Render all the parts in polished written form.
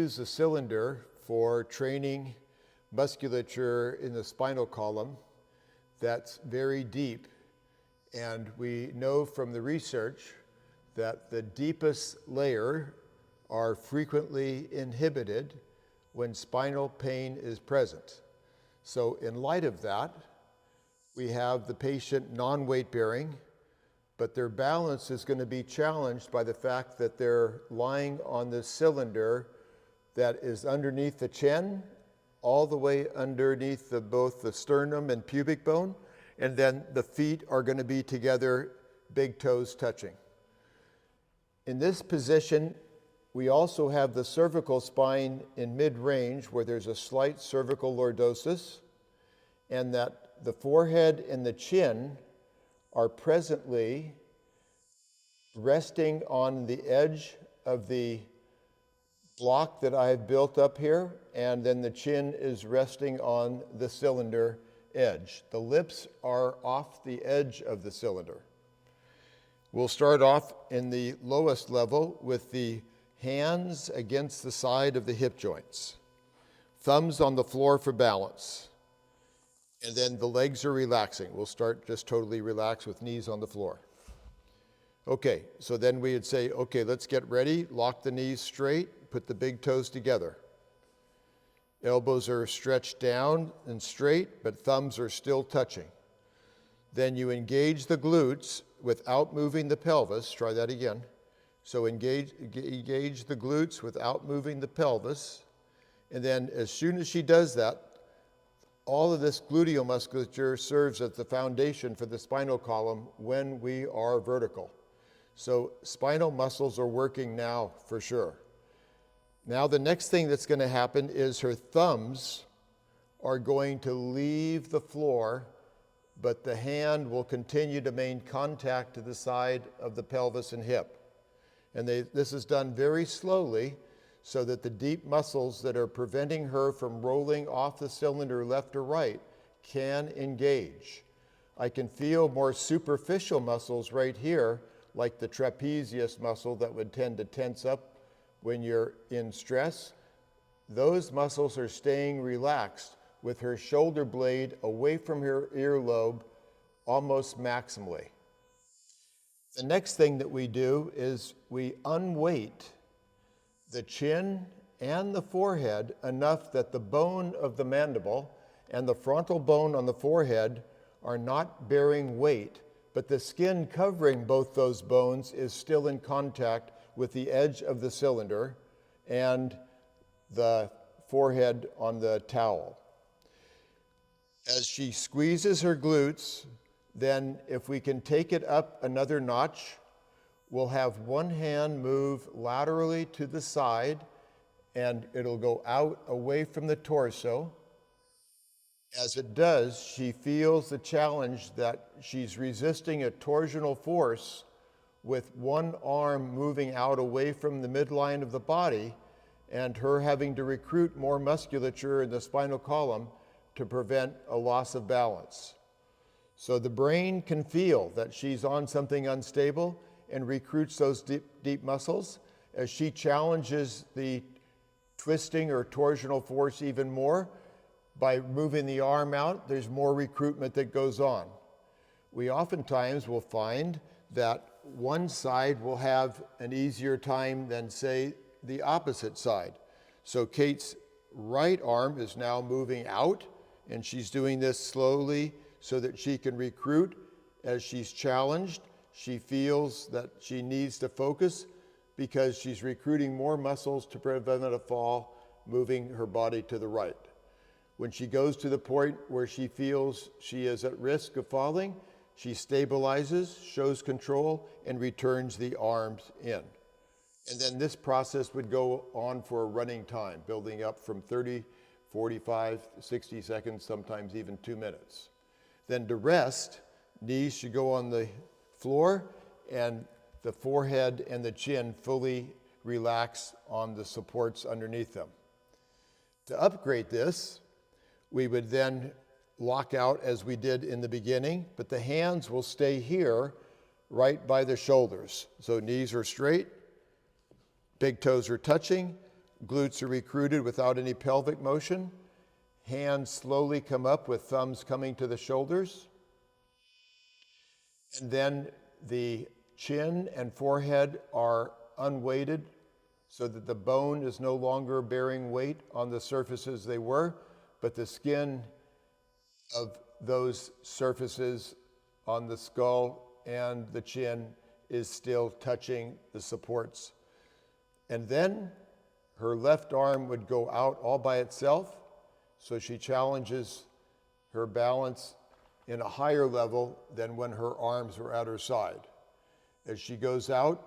use the cylinder for training musculature in the spinal column that's very deep. And we know from the research that the deepest layer are frequently inhibited when spinal pain is present. So in light of that, we have the patient non-weight bearing, but their balance is going to be challenged by the fact that they're lying on this cylinder that is underneath the chin, all the way underneath both the sternum and pubic bone, and then the feet are going to be together, big toes touching. In this position, we also have the cervical spine in mid-range where there's a slight cervical lordosis, and that the forehead and the chin are presently resting on the edge of the block that I have built up here, and then the chin is resting on the cylinder edge. The lips are off the edge of the cylinder. We'll start off in the lowest level with the hands against the side of the hip joints, thumbs on the floor for balance. And then the legs are relaxing. We'll start just totally relaxed with knees on the floor. Okay, so then we would say, okay, let's get ready. Lock the knees straight, put the big toes together. Elbows are stretched down and straight, but thumbs are still touching. Then you engage the glutes without moving the pelvis. Try that again. So engage the glutes without moving the pelvis. And then as soon as she does that, all of this gluteal musculature serves as the foundation for the spinal column when we are vertical. So spinal muscles are working now for sure. Now the next thing that's going to happen is her thumbs are going to leave the floor, but the hand will continue to maintain contact to the side of the pelvis and hip. And this is done very slowly so that the deep muscles that are preventing her from rolling off the cylinder left or right can engage. I can feel more superficial muscles right here, like the trapezius muscle that would tend to tense up when you're in stress. Those muscles are staying relaxed with her shoulder blade away from her earlobe almost maximally. The next thing that we do is we unweight the chin and the forehead enough that the bone of the mandible and the frontal bone on the forehead are not bearing weight, but the skin covering both those bones is still in contact with the edge of the cylinder and the forehead on the towel. As she squeezes her glutes, then if we can take it up another notch, we'll have one hand move laterally to the side and it'll go out away from the torso. As it does, she feels the challenge that she's resisting a torsional force with one arm moving out away from the midline of the body and her having to recruit more musculature in the spinal column to prevent a loss of balance. So the brain can feel that she's on something unstable and recruits those deep muscles. As she challenges the twisting or torsional force even more, by moving the arm out, there's more recruitment that goes on. We oftentimes will find that one side will have an easier time than, say, the opposite side. So Kate's right arm is now moving out, and she's doing this slowly so that she can recruit. As she's challenged, she feels that she needs to focus because she's recruiting more muscles to prevent a fall, moving her body to the right. When she goes to the point where she feels she is at risk of falling, she stabilizes, shows control, and returns the arms in. And then this process would go on for a running time, building up from 30, 45, 60 seconds, sometimes even 2 minutes. Then to rest, knees should go on the floor and the forehead and the chin fully relax on the supports underneath them. To upgrade this, we would then lock out as we did in the beginning, but the hands will stay here right by the shoulders. So knees are straight, big toes are touching, glutes are recruited without any pelvic motion. Hands slowly come up with thumbs coming to the shoulders. And then the chin and forehead are unweighted so that the bone is no longer bearing weight on the surfaces they were, but the skin of those surfaces on the skull and the chin is still touching the supports. And then her left arm would go out all by itself, so she challenges her balance in a higher level than when her arms were at her side. As she goes out,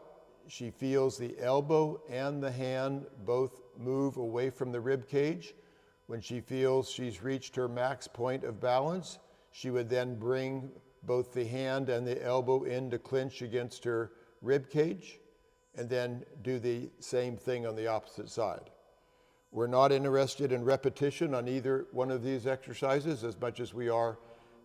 she feels the elbow and the hand both move away from the rib cage. When she feels she's reached her max point of balance, she would then bring both the hand and the elbow in to clinch against her rib cage, and then do the same thing on the opposite side. We're not interested in repetition on either one of these exercises as much as we are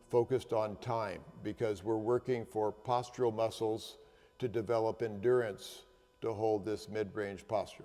focused on time, because we're working for postural muscles to develop endurance to hold this mid-range posture.